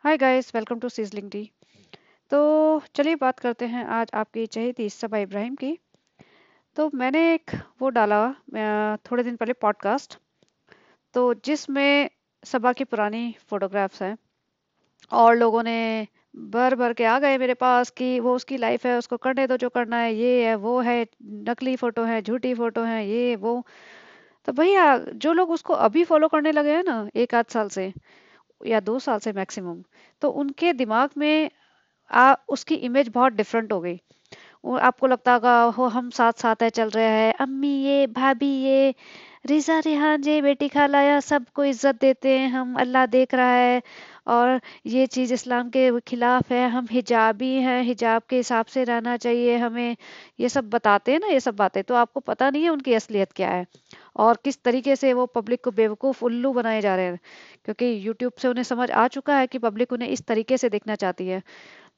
Hi guys, welcome to Sizzling Tea. तो चलिए बात करते हैं आज आपकी चहेती सबा इब्राहिम की। तो मैंने एक वो डाला थोड़े दिन पहले पॉडकास्ट, तो जिसमें सबा की पुरानी फोटोग्राफ्स हैं और लोगों ने भर भर के आ गए मेरे पास कि वो उसकी लाइफ है, उसको करने दो जो करना है, ये है वो है, नकली फोटो है, झूठी फोटो है, ये वो। तो भैया जो लोग उसको अभी फॉलो करने लगे हैं ना, एक आध साल से या 2 साल से मैक्सिमम, तो उनके दिमाग में उसकी इमेज बहुत डिफरेंट हो गई। वो आपको लगता होगा हो हम साथ साथ है चल रहे हैं, अम्मी ये, भाभी ये, रिजा रिहान ये, बेटी खाला, सबको इज्जत देते हैं हम, अल्लाह देख रहा है। और ये चीज इस्लाम के खिलाफ है, हम हिजाबी हैं, हिजाब के हिसाब से रहना चाहिए हमें। ये सब बताते हैं ना, ये सब बातें, तो आपको पता नहीं है उनकी असलियत क्या है और किस तरीके से वो पब्लिक को बेवकूफ उल्लू बनाए जा रहे हैं। क्योंकि यूट्यूब से उन्हें समझ आ चुका है कि पब्लिक उन्हें इस तरीके से देखना चाहती है।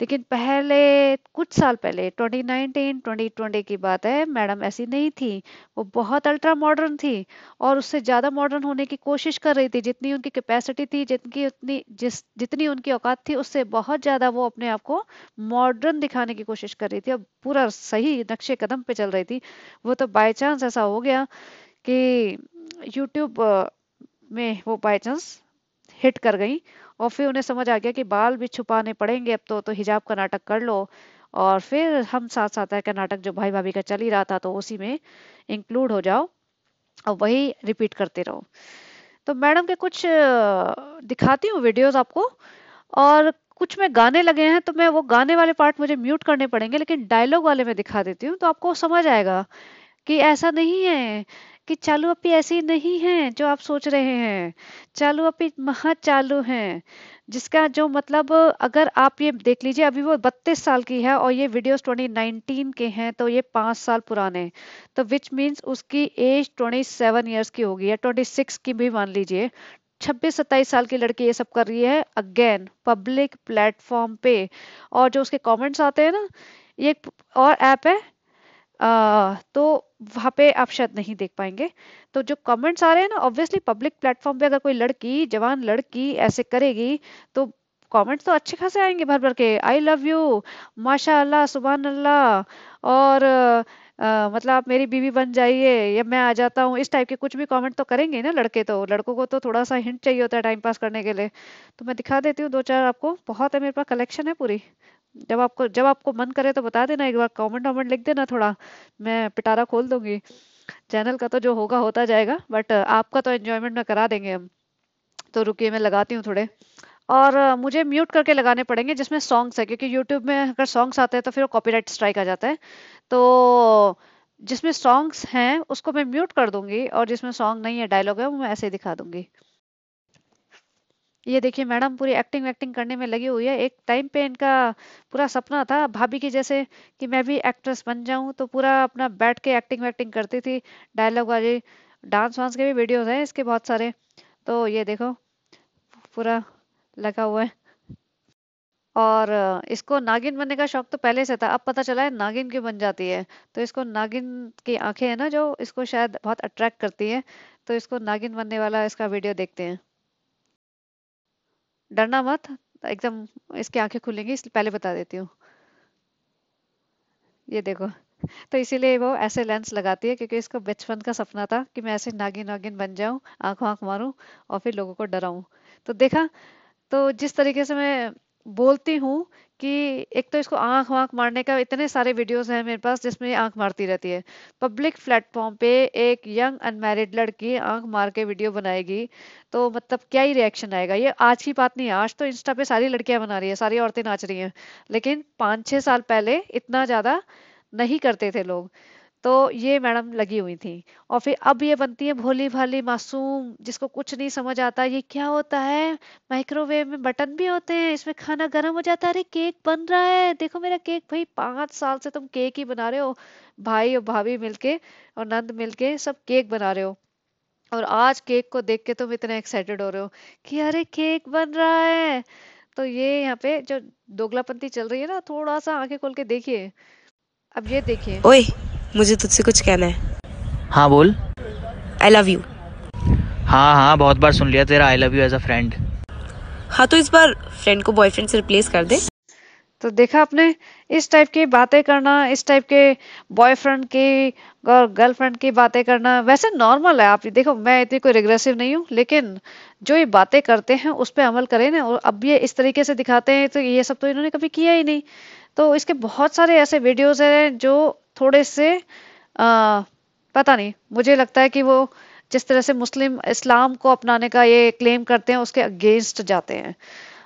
लेकिन पहले, कुछ साल पहले, 2019 2020 की बात है, मैडम ऐसी नहीं थी। वो बहुत अल्ट्रा मॉडर्न थी और उससे ज़्यादा मॉडर्न होने की कोशिश कर रही थी। जितनी उनकी कैपेसिटी थी, जितनी उनकी औकात थी, उससे बहुत ज़्यादा वो अपने आप को मॉडर्न दिखाने की कोशिश कर रही थी और पूरा सही नक्शे कदम पे चल रही थी। वो तो बाय चांस ऐसा हो गया कि यूट्यूब में वो बाय चांस हिट कर गई और फिर उन्हें समझ आ गया कि बाल भी छुपाने पड़ेंगे अब तो हिजाब का नाटक कर लो। और फिर हम साथ साथ है का नाटक जो भाई भाभी का चल ही रहा था, तो उसी में इंक्लूड हो जाओ और वही रिपीट करते रहो। तो मैडम के कुछ दिखाती हूँ वीडियोस आपको, और कुछ में गाने लगे हैं तो मैं वो गाने वाले पार्ट मुझे म्यूट करने पड़ेंगे, लेकिन डायलॉग वाले में दिखा देती हूँ तो आपको समझ आएगा कि ऐसा नहीं है, कि चालू अपी ऐसी नहीं है जो आप सोच रहे हैं। चालू अपी महा चालू हैं, जिसका जो मतलब, अगर आप ये देख लीजिए, अभी वो 32 साल की है और ये वीडियोस 2019 के हैं, तो ये 5 साल पुराने। तो विच मीन्स उसकी एज 27 ईयर्स की होगी या 26 की भी मान लीजिए। 26 27 साल की लड़की ये सब कर रही है अगेन पब्लिक प्लेटफॉर्म पे। और जो उसके कमेंट्स आते हैं ना, ये एक और ऐप है, तो वहां पे आप शायद नहीं देख पाएंगे। तो जो कमेंट्स आ रहे हैं ना, ऑब्वियसली पब्लिक प्लेटफॉर्म पे अगर कोई लड़की, जवान लड़की ऐसे करेगी, तो कमेंट्स तो अच्छे खासे आएंगे भर भर के, आई लव यू, माशाअल्लाह, सुबहान अल्लाह, और मतलब आप मेरी बीवी बन जाइए या मैं आ जाता हूँ, इस टाइप के कुछ भी कमेंट तो करेंगे ना लड़के। तो लड़कों को तो थोड़ा सा हिंट चाहिए होता है टाइम पास करने के लिए। तो मैं दिखा देती हूँ दो चार, आपको बहुत है, मेरे पास कलेक्शन है पूरी। जब आपको मन करे तो बता देना, एक बार कमेंट वमेंट लिख देना थोड़ा, मैं पिटारा खोल दूंगी। चैनल का तो जो होगा होता जाएगा, बट आपका तो एंजॉयमेंट में करा देंगे हम। तो रुकिए मैं लगाती हूँ थोड़े। और मुझे म्यूट करके लगाने पड़ेंगे जिसमें सॉन्ग्स है, क्योंकि यूट्यूब में अगर सॉन्ग्स आते हैं तो फिर वो कॉपीराइट स्ट्राइक आ जाता है। तो जिसमें सॉन्ग्स हैं उसको मैं म्यूट कर दूंगी, और जिसमें सॉन्ग नहीं है, डायलॉग है, वो मैं ऐसे ही दिखा दूंगी। ये देखिए मैडम पूरी एक्टिंग वैक्टिंग करने में लगी हुई है। एक टाइम पे इनका पूरा सपना था भाभी की जैसे कि मैं भी एक्ट्रेस बन जाऊं, तो पूरा अपना बैठ के एक्टिंग वैक्टिंग करती थी, डायलॉग वाली। डांस वांस के भी वीडियोस हैं इसके बहुत सारे। तो ये देखो, पूरा लगा हुआ है। और इसको नागिन बनने का शौक तो पहले से था, अब पता चला है नागिन क्यों बन जाती है। तो इसको नागिन की आंखें है ना, जो इसको शायद बहुत अट्रैक्ट करती है, तो इसको नागिन बनने वाला इसका वीडियो देखते हैं। डरना मत, एकदम इसकी आंखें खुलेंगी, इसलिए पहले बता देती हूँ। ये देखो, तो इसीलिए वो ऐसे लेंस लगाती है, क्योंकि इसको बचपन का सपना था कि मैं ऐसे नागिन नागिन बन जाऊं, आंख आंख मारूं और फिर लोगों को डराऊं। तो देखा, तो जिस तरीके से मैं बोलती हूँ कि एक तो इसको आंख वाँख मारने का इतने सारे वीडियोस हैं मेरे पास जिसमें ये आंख मारती रहती है। पब्लिक प्लेटफॉर्म पे एक यंग अनमैरिड लड़की आंख मार के वीडियो बनाएगी, तो मतलब क्या ही रिएक्शन आएगा। ये आज की बात नहीं है, आज तो इंस्टा पे सारी लड़कियां बना रही है, सारी औरतें नाच रही हैं। लेकिन 5 6 साल पहले इतना ज्यादा नहीं करते थे लोग। तो ये मैडम लगी हुई थी। और फिर अब ये बनती है भोली भाली मासूम, जिसको कुछ नहीं समझ आता ये क्या होता है। माइक्रोवेव में बटन भी होते हैं, इसमें खाना गर्म हो जाता है, अरे केक बन रहा है, देखो मेरा केक। भाई 5 साल से तुम केक ही बना रहे हो, भाई और भाभी मिलके और नंद मिलके सब केक बना रहे हो, और आज केक को देख के तुम इतने एक्साइटेड हो रहे हो कि अरे केक बन रहा है। तो ये यहाँ पे जो दोगलापंती चल रही है ना, थोड़ा सा आंखें खोल के देखिए। अब ये देखिए। ओए, मुझे तुझसे कुछ कहना है। हाँ बोल। I love you. हाँ हाँ, बहुत बार सुन लिया तेरा I love you as a friend. हाँ तो इस बार फ्रेंड को बॉयफ्रेंड से रिप्लेस कर दे। तो देखा आपने, इस टाइप की बातें करना, इस टाइप के बॉयफ्रेंड की और गर्लफ्रेंड की बातें करना वैसे नॉर्मल है। आप ये देखो, मैं इतनी कोई रिग्रेसिव नहीं हूँ, लेकिन जो ये बातें करते हैं उस पे अमल करें ना। और अब ये इस तरीके से दिखाते हैं, तो ये सब तो इन्होंने कभी किया ही नहीं। तो इसके बहुत सारे ऐसे वीडियोस हैं जो थोड़े से पता नहीं, मुझे लगता है कि वो जिस तरह से मुस्लिम इस्लाम को अपनाने का ये क्लेम करते हैं उसके अगेंस्ट जाते हैं।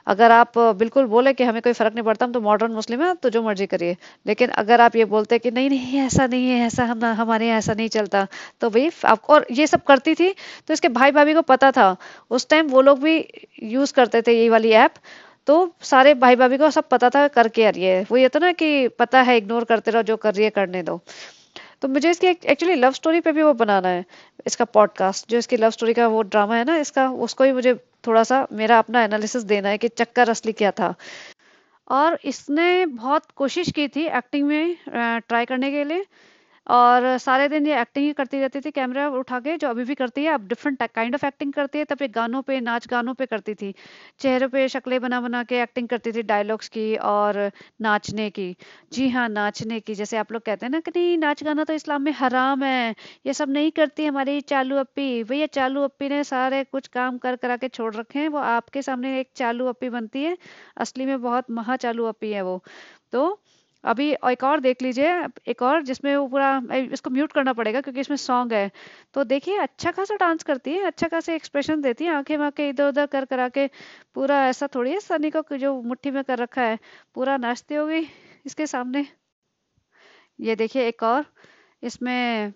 अगर आप बिल्कुल बोले कि हमें कोई फर्क नहीं पड़ता, हम तो मॉडर्न मुस्लिम है, तो जो मर्जी करिए, लेकिन अगर आप ये बोलते हैं कि नहीं नहीं ऐसा नहीं है, ऐसा हम हमारे यहाँ ऐसा नहीं चलता, तो भाई आपको, और ये सब करती थी तो इसके भाई भाभी को पता था। उस टाइम वो लोग भी यूज करते थे ये वाली ऐप, तो सारे भाई भाभी को सब पता था करके आ रही है वो। ये तो ना कि पता है इग्नोर करते रहो, जो कर रही है करने दो। तो मुझे इसकी एक्चुअली लव स्टोरी पे भी वो बनाना है, इसका पॉडकास्ट, जो इसकी लव स्टोरी का वो ड्रामा है ना इसका, उसको ही मुझे थोड़ा सा मेरा अपना एनालिसिस देना है कि चक्कर असली क्या था। और इसने बहुत कोशिश की थी एक्टिंग में ट्राई करने के लिए, और सारे दिन ये एक्टिंग ही करती रहती थी कैमरा उठा के, जो अभी भी करती है। अब डिफरेंट काइंड ऑफ एक्टिंग करती है, तब ये गानों पे, नाच गानों पे करती थी। चेहरे पे शक्लें बना बना के एक्टिंग करती थी, डायलॉग्स की और नाचने की। जी हाँ, नाचने की। जैसे आप लोग कहते हैं ना कि नहीं नाच गाना तो इस्लाम में हराम है, ये सब नहीं करती हमारी चालू अप्पी। भैया चालू अप्पी ने सारे कुछ काम कर करा के छोड़ रखे हैं, वो आपके सामने एक चालू अप्पी बनती है, असली में बहुत महा चालू अप्पी है वो। तो अभी एक और देख लीजिए, एक और जिसमें वो पूरा, इसको म्यूट करना पड़ेगा क्योंकि इसमें सॉन्ग है। तो देखिए अच्छा खासा डांस करती है, अच्छा खासा एक्सप्रेशन देती है, आंखें वाँखें इधर उधर कर करा के। पूरा ऐसा थोड़ी है सनी को कि जो मुट्ठी में कर रखा है, पूरा नाचती होगी इसके सामने। ये देखिए एक और, इसमें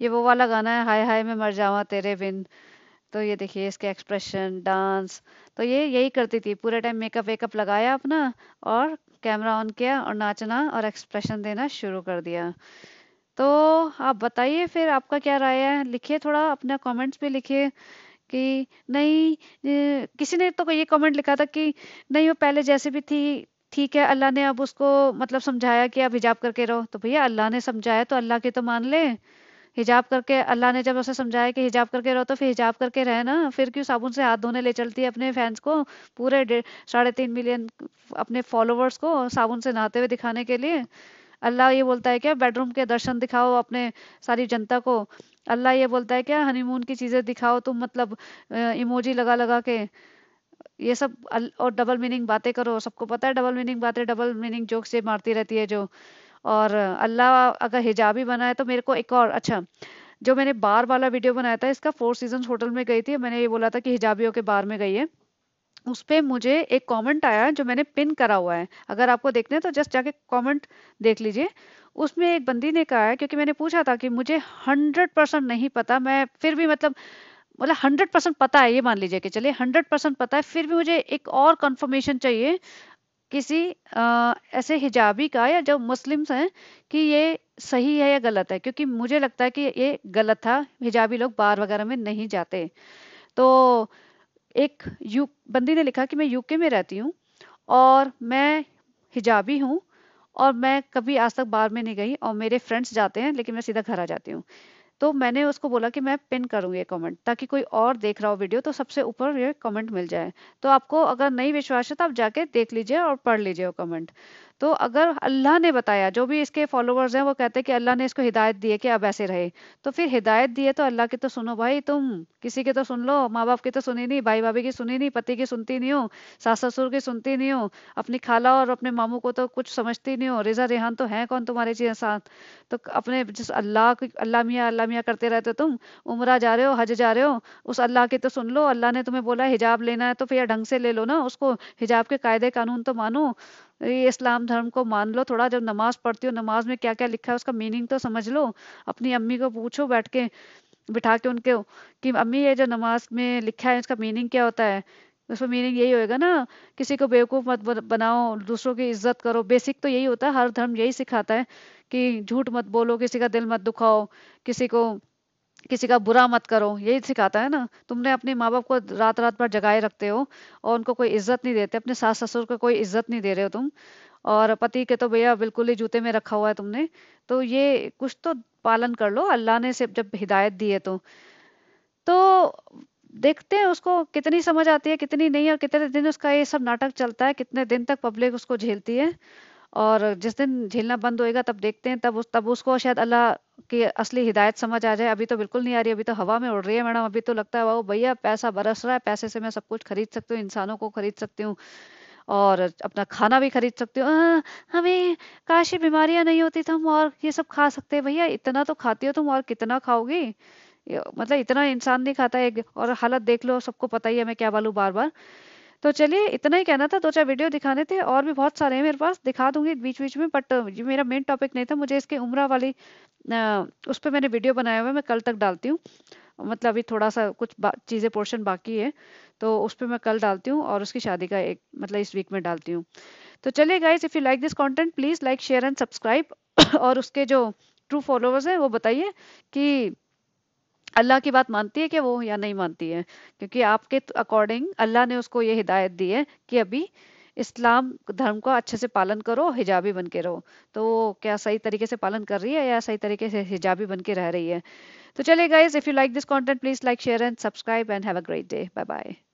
ये वो वाला गाना है, हाय हाय मैं मर जावा तेरे बिन। तो ये देखिए इसके एक्सप्रेशन, डांस। तो ये यही करती थी पूरे टाइम, मेकअप वेकअप लगाया अपना, और कैमरा ऑन किया और नाचना और एक्सप्रेशन देना शुरू कर दिया। तो आप बताइए फिर आपका क्या राय है, लिखिए थोड़ा अपना कमेंट्स भी लिखिए कि नहीं। किसी ने तो ये कमेंट लिखा था कि नहीं वो पहले जैसे भी थी ठीक है, अल्लाह ने अब उसको मतलब समझाया कि अब हिजाब करके रहो। तो भैया अल्लाह ने समझाया तो अल्लाह की तो मान ले। हिजाब करके, अल्लाह ने जब उसे समझाया कि हिजाब करके रहो, तो फिर हिजाब करके रहे ना। फिर क्यों साबुन से हाथ धोने ले चलती है अपने फैंस को, पूरे 3.5 मिलियन अपने फॉलोवर्स को साबुन से नहाते हुए दिखाने के लिए। अल्लाह ये बोलता है क्या बेडरूम के दर्शन दिखाओ अपने सारी जनता को? अल्लाह ये बोलता है क्या हनीमून की चीजें दिखाओ तुम, मतलब इमोजी लगा लगा के ये सब और डबल मीनिंग बातें करो? सबको पता है डबल मीनिंग बातें, डबल मीनिंग जोक से मारती रहती है जो। और अल्लाह अगर हिजाबी बना है तो मेरे को एक और अच्छा, जो मैंने बार वाला वीडियो बनाया था इसका, 4 सीजन होटल में गई थी, मैंने ये बोला था कि हिजाबियों के बार में गई है। उस पे मुझे एक कमेंट आया जो मैंने पिन करा हुआ है, अगर आपको देखना है तो जस्ट जाके कमेंट देख लीजिए। उसमें एक बंदी ने कहा है, क्योंकि मैंने पूछा था कि मुझे 100% नहीं पता, मैं फिर भी मतलब 100% पता है, ये मान लीजिए कि चलिए 100% पता है, फिर भी मुझे एक और कंफर्मेशन चाहिए किसी ऐसे हिजाबी का या जो मुस्लिम्स हैं, कि ये सही है या गलत है। क्योंकि मुझे लगता है कि ये गलत था, हिजाबी लोग बार वगैरह में नहीं जाते। तो एक यू बंदी ने लिखा कि मैं यूके में रहती हूँ और मैं हिजाबी हूँ, और मैं कभी आज तक बार में नहीं गई, और मेरे फ्रेंड्स जाते हैं लेकिन मैं सीधा घर आ जाती हूँ। तो मैंने उसको बोला कि मैं पिन करूँ ये कमेंट, ताकि कोई और देख रहा हो वीडियो तो सबसे ऊपर ये कमेंट मिल जाए। तो आपको अगर नहीं विश्वास है तो आप जाके देख लीजिए और पढ़ लीजिए वो कमेंट। तो अगर अल्लाह ने बताया, जो भी इसके फॉलोवर्स हैं वो कहते हैं कि अल्लाह ने इसको हिदायत दी है कि अब ऐसे रहे, तो फिर हिदायत दी है तो अल्लाह की तो सुनो भाई, तुम किसी की तो सुन लो। माँ बाप की तो सुनी नहीं, भाई भाभी की सुनी नहीं, पति की सुनती नहीं हो, सास ससुर की सुनती नहीं हो, अपनी खाला और अपने मामू को तो कुछ समझती नहीं हो। रिजा रेहान तो है कौन तुम्हारे जी साथ? तो अपने जिस अल्लाह मियाँ करते रहते हो तुम, उम्रा जा रहे हो, हज जा रहे हो, उस अल्लाह की तो सुन लो। अल्लाह ने तुम्हें बोला हिजाब लेना है तो फिर ढंग से ले लो ना उसको, हिजाब के कायदे कानून तो मानो। ये इस्लाम धर्म को मान लो थोड़ा। जब नमाज पढ़ती हो, नमाज में क्या क्या लिखा है उसका मीनिंग तो समझ लो। अपनी अम्मी को पूछो बैठ के, बिठा के उनके, कि अम्मी ये जो नमाज में लिखा है इसका मीनिंग क्या होता है? उसका मीनिंग यही होएगा ना, किसी को बेवकूफ मत बनाओ, दूसरों की इज्जत करो। बेसिक तो यही होता है, हर धर्म यही सिखाता है कि झूठ मत बोलो, किसी का दिल मत दुखाओ, किसी को, किसी का बुरा मत करो, यही सिखाता है ना। तुमने अपने माँ बाप को रात रात भर जगाए रखते हो और उनको कोई इज्जत नहीं देते, अपने सास ससुर को कोई इज्जत नहीं दे रहे हो तुम, और पति के तो भैया बिल्कुल ही जूते में रखा हुआ है तुमने। तो ये कुछ तो पालन कर लो, अल्लाह ने सिर्फ जब हिदायत दी है तो। देखते हैं उसको कितनी समझ आती है कितनी नहीं, और कितने दिन उसका ये सब नाटक चलता है, कितने दिन तक पब्लिक उसको झेलती है। और जिस दिन झेलना बंद होएगा तब देखते हैं, तब उसको शायद अल्लाह की असली हिदायत समझ आ जाए। अभी तो बिल्कुल नहीं आ रही, अभी तो हवा में उड़ रही है मैडम। अभी तो लगता है वाह भैया पैसा बरस रहा है, पैसे से मैं सब कुछ खरीद सकती हूँ, इंसानों को खरीद सकती हूँ और अपना खाना भी खरीद सकती हूँ। हमें काश ये बीमारियां नहीं होती तो हम और ये सब खा सकते हैं। भैया इतना तो खाती हो तुम, और कितना खाओगी? मतलब इतना इंसान नहीं खाता है। और हालत देख लो, सबको पता ही है मैं क्या बोलूं बार बार। तो चलिए इतना ही कहना था, दो चार वीडियो दिखाने थे, और भी बहुत सारे हैं मेरे पास, दिखा दूंगी बीच बीच में। बट ये मेरा मेन टॉपिक नहीं था, मुझे इसके उम्रा वाली उस पे मैंने वीडियो बनाया हुआ है, मैं कल तक डालती हूँ। मतलब अभी थोड़ा सा कुछ चीजें पोर्शन बाकी है, तो उस पे मैं कल डालती हूँ, और उसकी शादी का एक मतलब इस वीक में डालती हूँ। तो चलिए guys, if you like this content please like share and subscribe. और उसके जो ट्रू फॉलोअर्स हैं वो बताइए कि अल्लाह की बात मानती है क्या वो, या नहीं मानती है। क्योंकि आपके अकॉर्डिंग अल्लाह ने उसको ये हिदायत दी है कि अभी इस्लाम धर्म का अच्छे से पालन करो, हिजाबी बन के रहो। तो वो क्या सही तरीके से पालन कर रही है, या सही तरीके से हिजाबी बन के रह रही है? तो चलिए guys, if you like this content please like share and subscribe and have a great day. Bye bye.